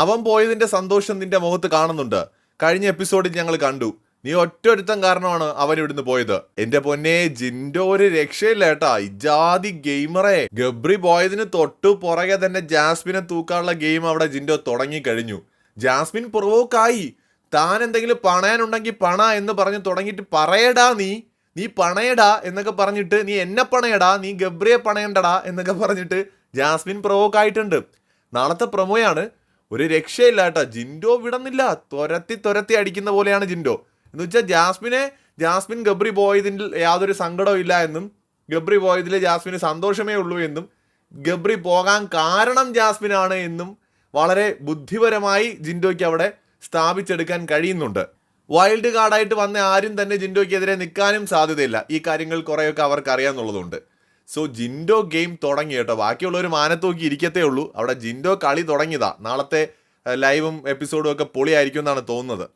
അവൻ പോയതിന്റെ സന്തോഷം നിന്റെ മുഖത്ത് കാണുന്നുണ്ട്. കഴിഞ്ഞ എപ്പിസോഡിൽ ഞങ്ങൾ കണ്ടു, നീ ഒറ്റൊരുത്തൻ കാരണമാണ് അവൻ ഇവിടുന്ന് പോയത്. എന്റെ പൊന്നെ ജിൻഡോ ഒരു രക്ഷയില്ല കേട്ടാ. ഇജാതി ഗെയിമറെ. ഗബ്രി പോയതിന് തൊട്ടു പുറകെ തന്നെ ജാസ്മിനെ തൂക്കാനുള്ള ഗെയിം അവിടെ ജിൻഡോ തുടങ്ങി കഴിഞ്ഞു. ജാസ്മിൻ പ്രൊവോക്കായി. താൻ എന്തെങ്കിലും പണയാനുണ്ടെങ്കിൽ പണ എന്ന് പറഞ്ഞ് തുടങ്ങിയിട്ട് പറയടാ നീ പണയടാ എന്നൊക്കെ പറഞ്ഞിട്ട്, നീ എന്നെ പണയടാ, നീ ഗബ്രിയെ പണയണ്ടടാ എന്നൊക്കെ പറഞ്ഞിട്ട് ജാസ്മിൻ പ്രൊവോക്കായിട്ടുണ്ട്. നാളത്തെ പ്രൊമോയാണ്. ഒരു രക്ഷയില്ല കേട്ടാ. ജിൻഡോ വിടുന്നില്ല. തുരത്തി അടിക്കുന്ന പോലെയാണ് ജിൻഡോ. എന്ന് വെച്ചാൽ ജാസ്മിൻ ഗബ്രി പോയതിൽ യാതൊരു സങ്കടവും ഇല്ല എന്നും, ഗബ്രി പോയതിൽ ജാസ്മിന് സന്തോഷമേ ഉള്ളൂ എന്നും, ഗബ്രി പോകാൻ കാരണം ജാസ്മിനാണ് എന്നും വളരെ ബുദ്ധിപരമായി ജിൻഡോയ്ക്ക് അവിടെ സ്ഥാപിച്ചെടുക്കാൻ കഴിയുന്നുണ്ട്. വൈൽഡ് കാർഡായിട്ട് വന്ന ആരും തന്നെ ജിൻഡോയ്ക്കെതിരെ നിൽക്കാനും സാധ്യതയില്ല. ഈ കാര്യങ്ങൾ കുറേയൊക്കെ അവർക്ക് അറിയാമെന്നുള്ളതുകൊണ്ട്. സോ ജിൻഡോ ഗെയിം തുടങ്ങി കേട്ടോ. ബാക്കിയുള്ളവർ മാനത്തോക്കി ഇരിക്കത്തേ ഉള്ളൂ. അവിടെ ജിൻഡോ കളി തുടങ്ങിയതാ. നാളത്തെ ലൈവും എപ്പിസോഡും ഒക്കെ പൊളിയായിരിക്കും എന്നാണ് തോന്നുന്നത്.